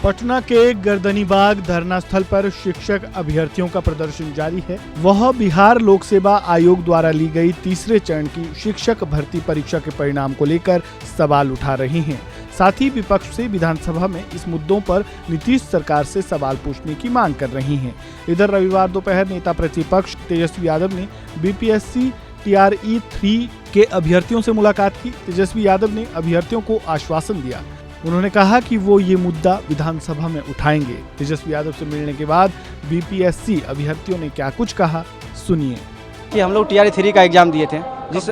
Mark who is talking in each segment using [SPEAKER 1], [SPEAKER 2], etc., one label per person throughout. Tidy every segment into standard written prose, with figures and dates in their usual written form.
[SPEAKER 1] पटना के गर्दनीबाग धरना स्थल पर शिक्षक अभ्यर्थियों का प्रदर्शन जारी है। वह बिहार लोक सेवा आयोग द्वारा ली गई तीसरे चरण की शिक्षक भर्ती परीक्षा के परिणाम को लेकर सवाल उठा रहे हैं। साथ ही विपक्ष से विधानसभा में इस मुद्दों पर नीतीश सरकार से सवाल पूछने की मांग कर रही हैं। इधर रविवार दोपहर नेता प्रतिपक्ष तेजस्वी यादव ने बीपीएससी TRE 3 के अभ्यर्थियों से मुलाकात की। तेजस्वी यादव ने अभ्यर्थियों को आश्वासन दिया। उन्होंने कहा कि वो ये मुद्दा विधानसभा में उठाएंगे। तेजस्वी यादव से मिलने के बाद बीपीएससी अभ्यर्थियों ने क्या कुछ कहा, सुनिए।
[SPEAKER 2] कि हम लोग TRE 3 का एग्जाम दिए थे। जिस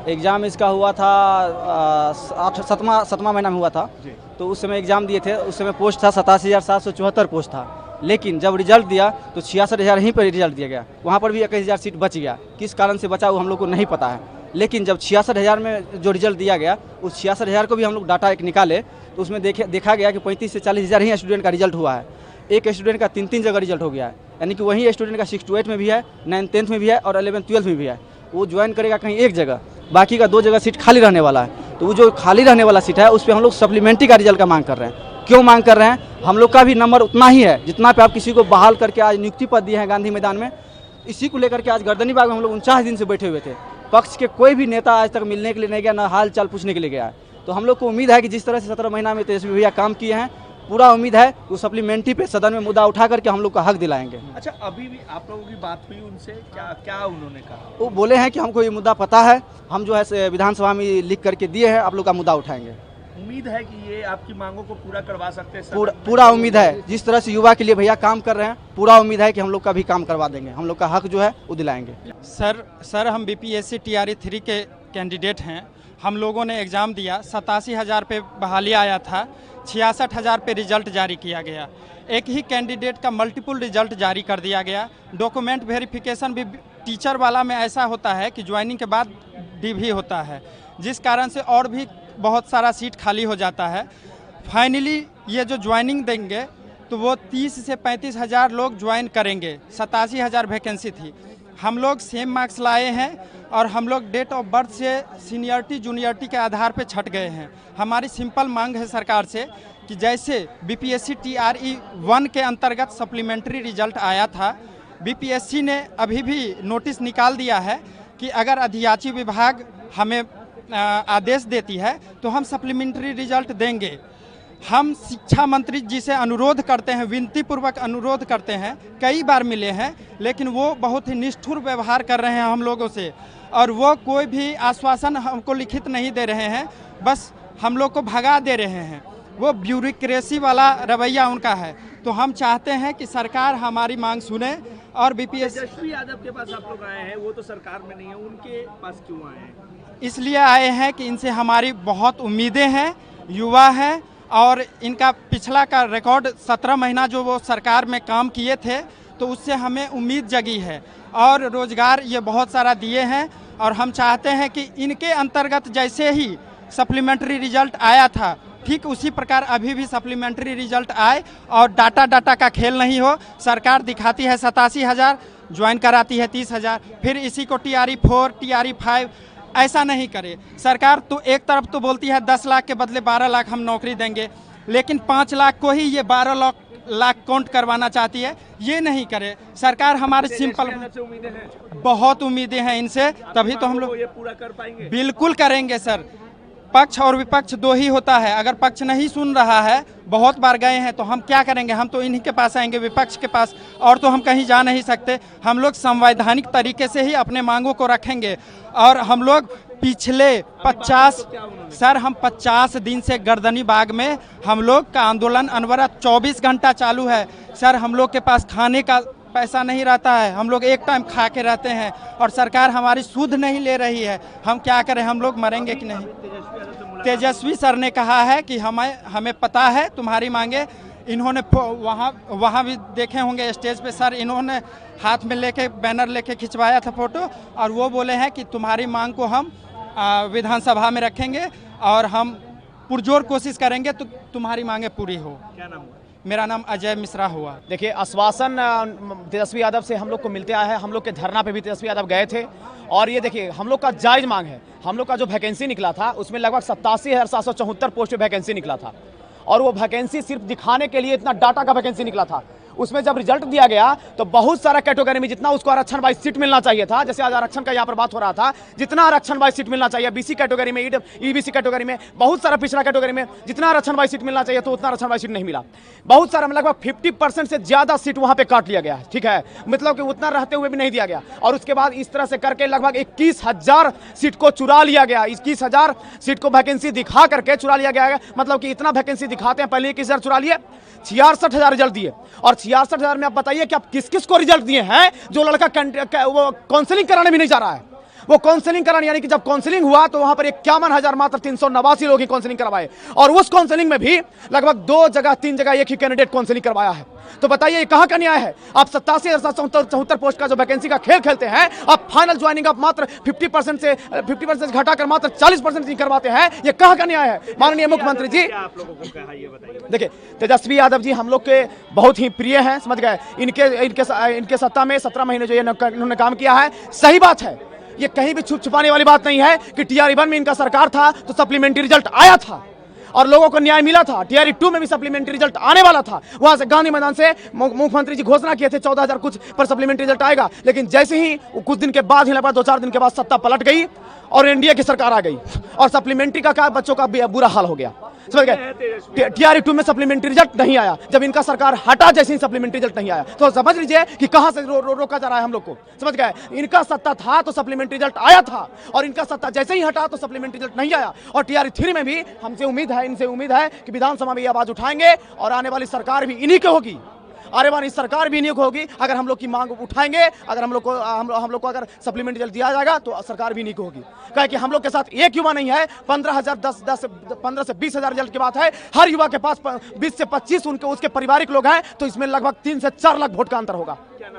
[SPEAKER 2] एग्जाम इसका हुआ था 7वां महीना में हुआ था, तो उस समय एग्जाम दिए थे। उस समय पोस्ट था 87,774 पोस्ट था। लेकिन जब रिजल्ट दिया तो 66,000 यहीं पर रिजल्ट दिया गया। वहाँ पर भी 21,000 सीट बच गया। किस कारण से बचा वो हम लोग को नहीं पता है। लेकिन जब 66,000 में जो रिजल्ट दिया गया, उस 66,000 को भी हम लोग डाटा एक निकाले तो उसमें देखा गया कि 35 से 40,000 ही स्टूडेंट का रिजल्ट हुआ है। एक स्टूडेंट का 3 जगह रिजल्ट हो गया है। यानी कि वही स्टूडेंट का 6 to 8 में भी है, 9th 10th में भी है और 11th 12th में भी है। वो ज्वाइन करेगा कहीं एक जगह, बाकी का 2 जगह सीट खाली रहने वाला है। तो वो जो खाली रहने वाला सीट है उस पर हम लोग सप्लीमेंट्री का रिजल्ट का मांग कर रहे हैं। क्यों मांग कर रहे हैं? हम लोग का भी नंबर उतना ही है जितना पे आप किसी को बहाल करके आज नियुक्ति पद दिए हैं गांधी मैदान में। इसी को लेकर के आज गर्दनीबाग में हम लोग 49 दिन से बैठे हुए थे। पक्ष के कोई भी नेता आज तक मिलने के लिए नहीं गया, ना हाल चाल पूछने के लिए गया है। तो हम लोग को उम्मीद है कि जिस तरह से 17 महीना में तेजस्वी भैया काम किए हैं, पूरा उम्मीद है वो सप्लीमेंट्री पे सदन में मुद्दा उठा करके हम लोग का हक दिलाएंगे।
[SPEAKER 3] अच्छा, अभी भी आप लोगों की बात हुई उनसे? क्या उन्होंने कहा?
[SPEAKER 2] वो बोले हैं कि हमको ये मुद्दा पता है, हम जो है विधानसभा में लिख करके दिए हैं, आप लोग का मुद्दा उठाएंगे।
[SPEAKER 3] उम्मीद है कि ये आपकी मांगों को पूरा करवा सकते हैं?
[SPEAKER 2] पूरा उम्मीद है। जिस तरह से युवा के लिए भैया काम कर रहे हैं, पूरा उम्मीद है कि हम लोग का भी काम करवा देंगे। हम लोग का हक जो है वो दिलाएंगे।
[SPEAKER 4] सर हम बीपीएससी TRE 3 के कैंडिडेट हैं। हम लोगों ने एग्ज़ाम दिया, 87,000 पे बहाली आया था, 66,000 पे रिजल्ट जारी किया गया। एक ही कैंडिडेट का मल्टीपल रिजल्ट जारी कर दिया गया। डॉक्यूमेंट वेरिफिकेशन भी टीचर वाला में ऐसा होता है कि ज्वाइनिंग के बाद भी होता है, जिस कारण से और भी बहुत सारा सीट खाली हो जाता है। फाइनली ये जो ज्वाइनिंग देंगे तो वो 30 से 35,000 लोग ज्वाइन करेंगे। 87,000 वैकेंसी थी। हम लोग सेम मार्क्स लाए हैं और हम लोग डेट ऑफ बर्थ से सीनियरिटी जूनियरिटी के आधार पे छट गए हैं। हमारी सिंपल मांग है सरकार से कि जैसे बीपीएससी TRE 1 के अंतर्गत सप्लीमेंट्री रिजल्ट आया था, बीपीएससी ने अभी भी नोटिस निकाल दिया है कि अगर अधियाची विभाग हमें आदेश देती है तो हम सप्लीमेंट्री रिजल्ट देंगे। हम शिक्षा मंत्री जी से अनुरोध करते हैं, विनती पूर्वक अनुरोध करते हैं, कई बार मिले हैं, लेकिन वो बहुत ही निष्ठुर व्यवहार कर रहे हैं हम लोगों से और वो कोई भी आश्वासन हमको लिखित नहीं दे रहे हैं, बस हम लोग को भगा दे रहे हैं। वो ब्यूरोक्रेसी वाला रवैया उनका है। तो हम चाहते हैं कि सरकार हमारी मांग सुने और बीपीएससी।
[SPEAKER 3] तेजस्वी यादव के पास आप लोग आए हैं, वो तो सरकार में नहीं है, उनके पास क्यों आए हैं?
[SPEAKER 4] इसलिए आए हैं कि इनसे हमारी बहुत उम्मीदें हैं, युवा हैं और इनका पिछला का रिकॉर्ड 17 महीना जो वो सरकार में काम किए थे तो उससे हमें उम्मीद जगी है और रोजगार ये बहुत सारा दिए हैं। और हम चाहते हैं कि इनके अंतर्गत जैसे ही सप्लीमेंट्री रिजल्ट आया था, ठीक उसी प्रकार अभी भी सप्लीमेंट्री रिजल्ट आए और डाटा का खेल नहीं हो। सरकार दिखाती है 87,000, ज्वाइन कराती है 30,000, फिर इसी को TRE 4 TRE 5 ऐसा नहीं करे। सरकार तो एक तरफ तो बोलती है 10 लाख के बदले 12 लाख हम नौकरी देंगे, लेकिन 5 लाख को ही ये 12 लाख काउंट करवाना चाहती है। ये नहीं करे सरकार। हमारे सिंपल बहुत उम्मीदें हैं इनसे, तभी तो हम लोग
[SPEAKER 3] ये पूरा कर पाएंगे।
[SPEAKER 4] बिल्कुल करेंगे सर। पक्ष और विपक्ष दो ही होता है। अगर पक्ष नहीं सुन रहा है, बहुत बार गए हैं, तो हम क्या करेंगे? हम तो इन्हीं के पास आएंगे, विपक्ष के पास, और तो हम कहीं जा नहीं सकते। हम लोग संवैधानिक तरीके से ही अपने मांगों को रखेंगे। और हम लोग पिछले 50 दिन से गर्दनीबाग में हम लोग का आंदोलन अनवरत 24 घंटा चालू है। सर हम लोग के पास खाने का पैसा नहीं रहता है, हम लोग एक टाइम खा के रहते हैं और सरकार हमारी सुध नहीं ले रही है। हम क्या करें? हम लोग मरेंगे कि नहीं? तेजस्वी सर ने कहा है कि हमें पता है तुम्हारी मांगे। इन्होंने वहाँ भी देखे होंगे स्टेज पे सर, इन्होंने हाथ में लेके बैनर लेके खिंचवाया था फोटो और वो बोले हैं कि तुम्हारी मांग को हम विधानसभा में रखेंगे और हम पुरजोर कोशिश करेंगे तो तुम्हारी मांगे पूरी हो।
[SPEAKER 3] क्या नाम हुआ?
[SPEAKER 4] मेरा नाम अजय मिश्रा हुआ।
[SPEAKER 5] देखिए, आश्वासन तेजस्वी यादव से हम लोग को मिलते आया है। हम लोग के धरना पे भी तेजस्वी यादव गए थे और ये देखिए हम लोग का जायज़ मांग है। हम लोग का जो वैकेंसी निकला था उसमें लगभग 87,774 पोस्ट पे वैकेंसी निकला था और वो वैकेंसी सिर्फ दिखाने के लिए इतना डाटा का वैकेंसी निकला था। उसमें जब रिजल्ट दिया गया तो बहुत सारा कैटेगरी में जितना उसको आरक्षण वाइज सीट मिलना चाहिए था, जैसे आज आरक्षण का यहाँ पर बात हो रहा था, जितना आरक्षण वाइज सीट मिलना चाहिए बीसी कैटेगरी में, ईबीसी कैटेगरी में, बहुत सारा पिछड़ा कैटेगरी में जितना आरक्षण वाइज सीट मिलना चाहिए तो उतना आरक्षण वाइज सीट नहीं मिला। बहुत सारा लगभग 50% से ज्यादा सीट वहां पे काट लिया गया है, ठीक है, मतलब कि उतना रहते हुए भी नहीं दिया गया। और उसके बाद इस तरह से करके लगभग 21,000 सीट को चुरा लिया गया। 21,000 सीट को वैकेंसी दिखा करके चुरा लिया गया है। मतलब कि इतना वैकेंसी दिखाते हैं, पहले 21,000 चुरा लिए, 66,000 रिजल्ट दिए। और 66,000 में आप बताइए कि आप किस किस को रिजल्ट दिए हैं? जो लड़का वो काउंसलिंग कराने भी नहीं जा रहा है, वो काउंसलिंग कराने, यानी कि जब काउंसलिंग हुआ तो वहां पर 51,000 मात्र 389 लोग ही काउंसलिंग करवाए। और उस काउंसलिंग में भी लगभग 3 जगह एक ही कैंडिडेट काउंसलिंग करवाया है। तो बताइए ये कहां का न्याय है? आप 87,774 पोस्ट का जो वैकेंसी का खेल खेलते हैं, आप फाइनल ज्वाइनिंग आप मात्र 50% से घटाकर मात्र 40% ही करवाते हैं। ये कहां का न्याय है? माननीय मुख्यमंत्री जी,
[SPEAKER 3] आप लोगों को कहा ये बताइए।
[SPEAKER 5] देखिए तेजस्वी यादव जी हम लोग के बहुत ही प्रिय हैं, समझ गए। इनके सत्ता में 17 महीने जो इन्होंने काम किया है, सही बात है, ये कहीं भी छुपाने वाली बात नहीं है कि टीआरई 1 में इनका सरकार था तो सप्लीमेंट्री रिजल्ट आया था और लोगों को न्याय मिला था। टीआरई 2 में भी सप्लीमेंट्री रिजल्ट आने वाला था। वहां से गांधी मैदान से मुख्यमंत्री जी घोषणा किए थे 14,000 कुछ पर सप्लीमेंट्री रिजल्ट आएगा, लेकिन जैसे ही कुछ दिन के बाद ही लगभग 2-4 दिन के बाद सत्ता पलट गई और एनडीए की सरकार आ गई और सप्लीमेंट्री का क्या बच्चों का बुरा हाल हो गया, समझ गए। टीआरई 2 में सप्लीमेंट्री रिजल्ट नहीं आया, जब इनका सरकार हटा जैसे ही सप्लीमेंट्री रिजल्ट नहीं आया, तो समझ लीजिए कि कहां से रोका जा रहा है हम लोग को, समझ गए। इनका सत्ता था तो सप्लीमेंट्री रिजल्ट आया था और इनका सत्ता जैसे ही हटा तो सप्लीमेंट्री रिजल्ट नहीं आया। और टीआरई 3 में भी हमसे उम्मीद है, इनसे उम्मीद है कि विधानसभा में ये आवाज उठाएंगे और आने वाली सरकार भी इन्हीं की होगी, आने वाली सरकार भी इन्हीं को होगी। अगर हम लोग की मांग उठाएंगे, अगर हम लोग को अगर सप्लीमेंट रिजल्ट दिया जाएगा तो सरकार भी इन्हीं को होगी। कहे कि हम लोग के साथ एक युवा नहीं है, 15 से 20 हजार रिजल्ट की बात है। हर युवा के पास 20 से 25 उसके पारिवारिक लोग हैं, तो इसमें लगभग 3 से 4 लाख वोट का अंतर होगा।